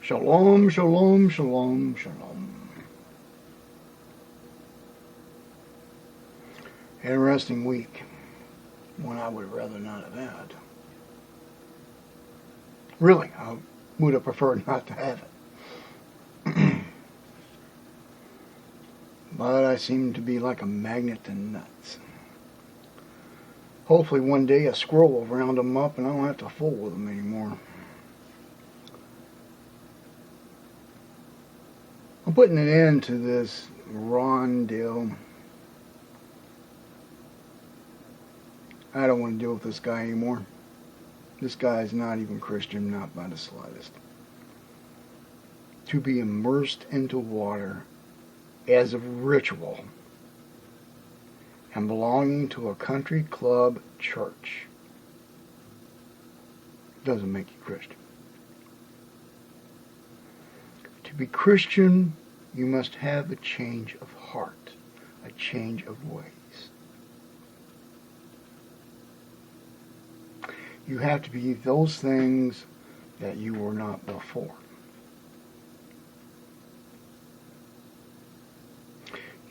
Shalom, shalom, shalom, shalom. Interesting week. One I would rather not have had. Really, I would have preferred not to have it. But I seem to be like a magnet to nuts. Hopefully one day a squirrel will round them up and I don't have to fool with them anymore. I'm putting an end to this Ron deal. I don't want to deal with this guy anymore. This guy is not even Christian, not by the slightest. To be immersed into water as a ritual and belonging to a country club church doesn't make you Christian. To be Christian, you must have a change of heart, a change of ways. You have to be those things that you were not before.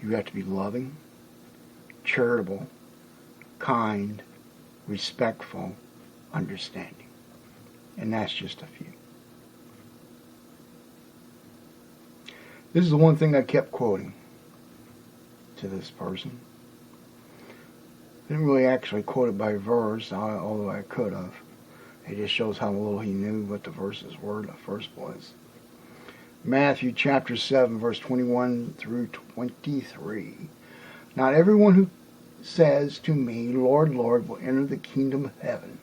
You have to be loving, charitable, kind, respectful, understanding. And that's just a few. This is the one thing I kept quoting to this person. I didn't really actually quote it by verse, although I could have. It just shows how little he knew what the verses were in the first place. Matthew chapter 7, verse 21 through 23. Not everyone who says to me, Lord, Lord, will enter the kingdom of heaven.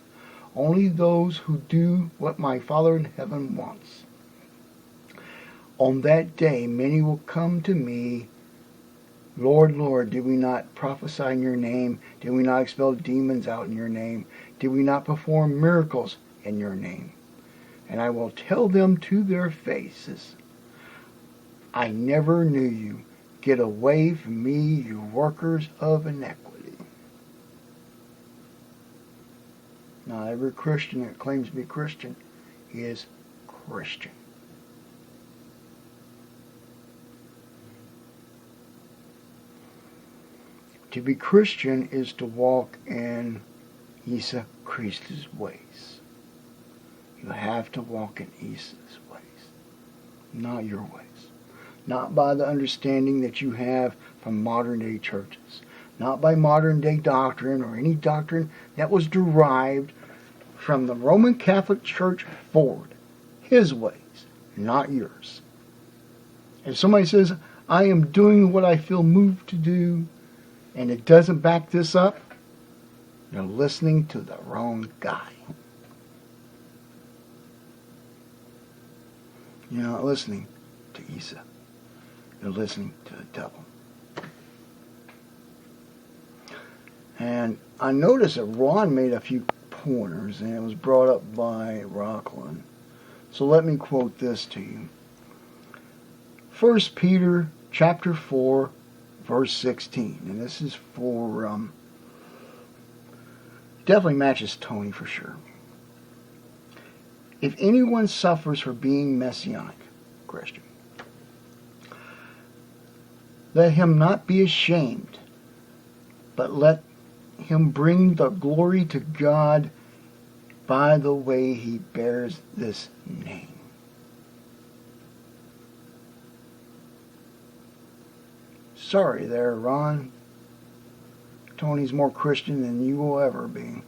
Only those who do what my Father in heaven wants. On that day, many will come to me, Lord, Lord, did we not prophesy in your name? Did we not expel demons out in your name? Did we not perform miracles in your name? And I will tell them to their faces, I never knew you. Get away from me, you workers of iniquity. Not every Christian that claims to be Christian is Christian. To be Christian is to walk in Jesus Christ's ways. You have to walk in Jesus' ways, not your ways. Not by the understanding that you have from modern day churches. Not by modern day doctrine or any doctrine that was derived from the Roman Catholic Church forward. His ways, not yours. If somebody says, I am doing what I feel moved to do, and it doesn't back this up, you're listening to the wrong guy. You're not listening to Isa. You're listening to the devil. And I noticed that Ron made a few pointers, and it was brought up by Rockland. So let me quote this to you. 1 Peter chapter 4, verse 16. And this is for, definitely matches Tony for sure. If anyone suffers for being Messianic, Christian, let him not be ashamed, but let him bring the glory to God by the way he bears this name. Sorry there, Ron. Tony's more Christian than you will ever be.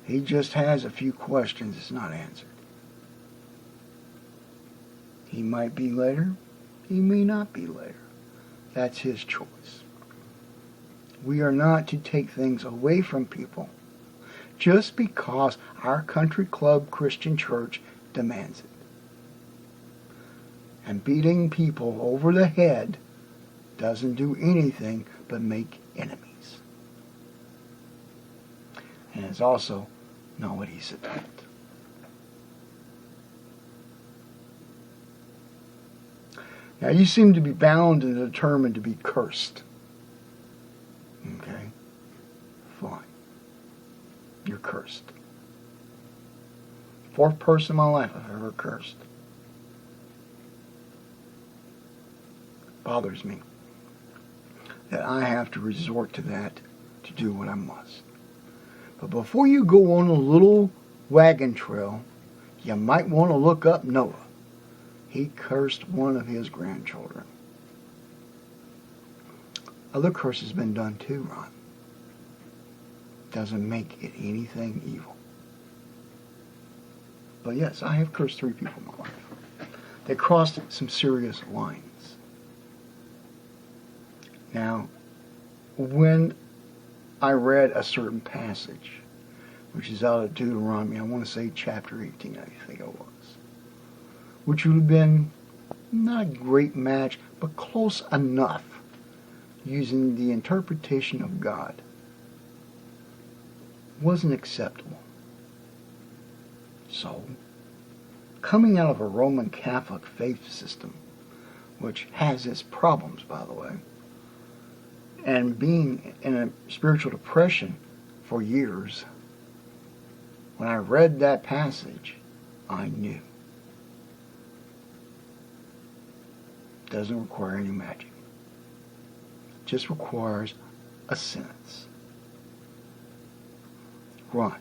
He just has a few questions that's not answered. He might be later. He may not be later. That's his choice. We are not to take things away from people just because our country club Christian church demands it. And beating people over the head doesn't do anything but make enemies. And it's also not what he's about. Now you seem to be bound and determined to be cursed. Okay? Fine. You're cursed. Fourth person in my life I've ever cursed. Bothers me that I have to resort to that to do what I must. But before you go on a little wagon trail, you might want to look up Noah. He cursed one of his grandchildren. Other curses have been done too, Ron. Doesn't make it anything evil. But yes, I have cursed 3 people in my life. They crossed some serious lines. Now, when I read a certain passage, which is out of Deuteronomy, I want to say chapter 18, I think it was, which would have been not a great match, but close enough using the interpretation of God, wasn't acceptable. So, coming out of a Roman Catholic faith system, which has its problems, by the way, and being in a spiritual depression for years, when I read that passage, I knew. It doesn't require any magic. It just requires a sentence. Ron,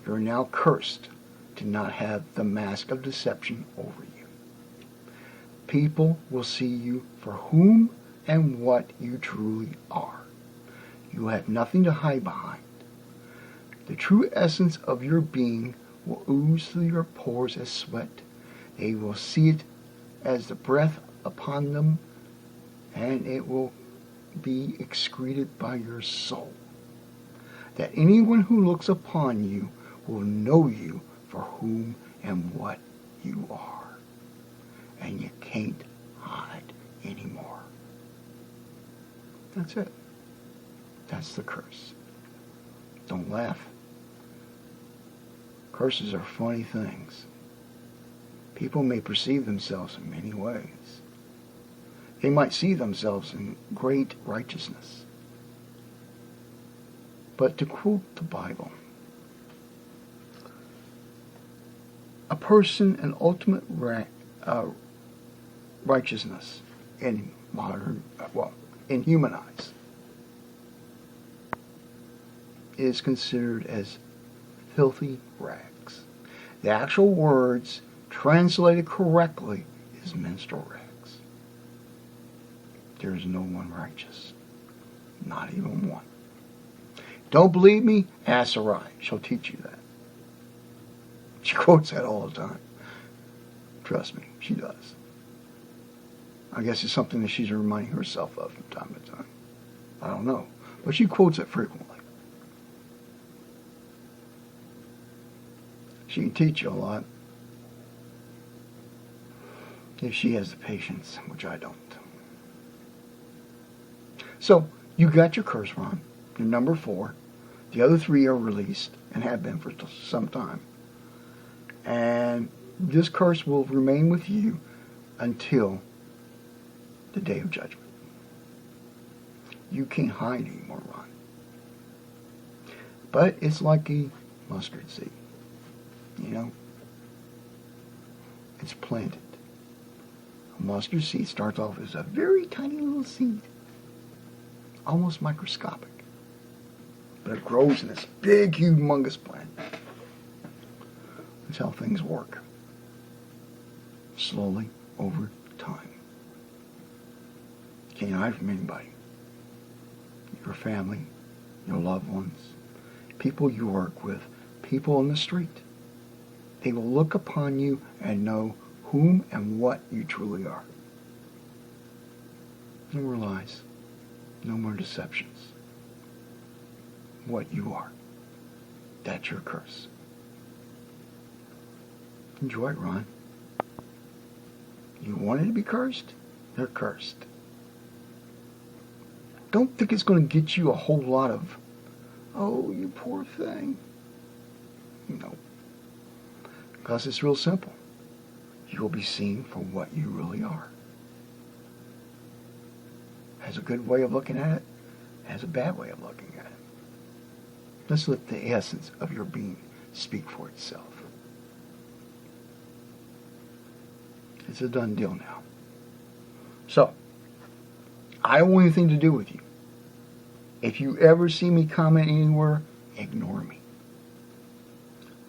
you're now cursed to not have the mask of deception over you. People will see you for whom and what you truly are. You have nothing to hide behind. The true essence of your being will ooze through your pores as sweat. They will see it as the breath upon them, and it will be excreted by your soul. That anyone who looks upon you will know you for whom and what you are. And you can't hide anymore. That's it. That's the curse. Don't laugh. Curses are funny things. People may perceive themselves in many ways. They might see themselves in great righteousness. But to quote the Bible, a person in ultimate righteousness in in human eyes, is considered as filthy rags. The actual words translated correctly is menstrual rags. There is no one righteous. Not even one. Don't believe me? Ask Sarai. She'll teach you that. She quotes that all the time. Trust me, she does. I guess it's something that she's reminding herself of from time to time. I don't know. But she quotes it frequently. She can teach you a lot. If she has the patience, which I don't. So, you got your curse, Ron. You're number 4. The other 3 are released and have been for some time. And this curse will remain with you until the day of judgment. You can't hide anymore, Ron. But it's like a mustard seed. You know? It's planted. A mustard seed starts off as a very tiny little seed. Almost microscopic. But it grows in this big, humongous plant. That's how things work. Slowly, over time. You can't hide from anybody. Your family, your loved ones, people you work with, people on the street. They will look upon you and know whom and what you truly are. No more lies. No more deceptions. What you are. That's your curse. Enjoy it, Ron. You wanted to be cursed? They're cursed. Don't think it's going to get you a whole lot of, oh, you poor thing. No. Because it's real simple. You will be seen for what you really are. Has a good way of looking at it, has a bad way of looking at it. Let's let the essence of your being speak for itself. It's a done deal now. So, I don't want anything to do with you. If you ever see me comment anywhere, ignore me.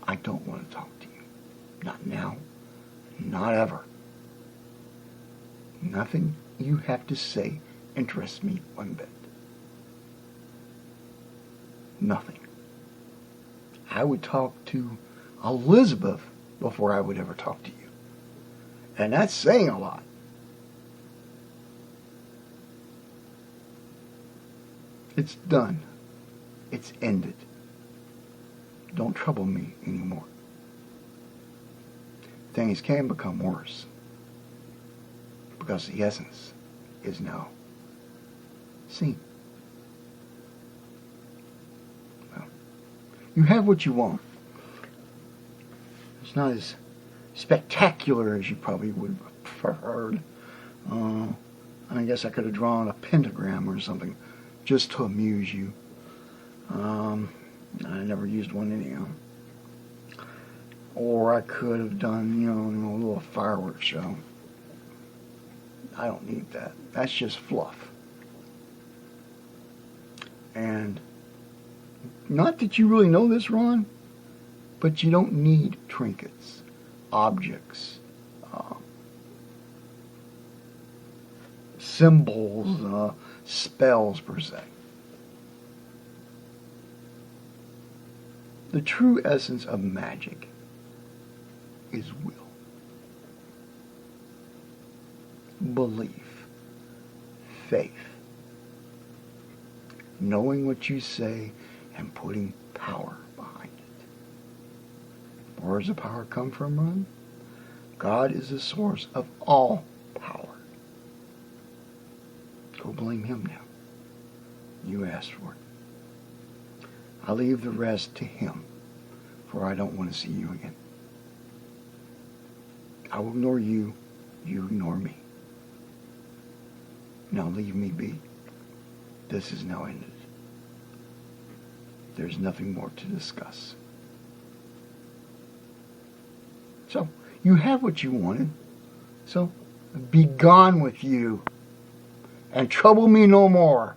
I don't want to talk to you. Not now. Not ever. Nothing you have to say interests me one bit. Nothing. I would talk to Elizabeth before I would ever talk to you. And that's saying a lot. It's done. It's ended. Don't trouble me anymore. Things can become worse because the essence is now seen. Well, you have what you want. It's not as spectacular as you probably would have preferred. I guess I could have drawn a pentagram or something just to amuse you. I never used one anyhow. Or I could have done, a little fireworks show. I don't need that. That's just fluff. And not that you really know this, Ron, but you don't need trinkets, objects, symbols, spells per se. The true essence of magic is will. Belief. Faith. Knowing what you say and putting power behind it. Where does the power come from, Ron? God is the source of all power. Go blame him now. You asked for it. I leave the rest to him, for I don't want to see you again. I will ignore you, you ignore me. Now leave me be. This is now ended. There's nothing more to discuss. So, you have what you wanted. So, be gone with you. And trouble me no more.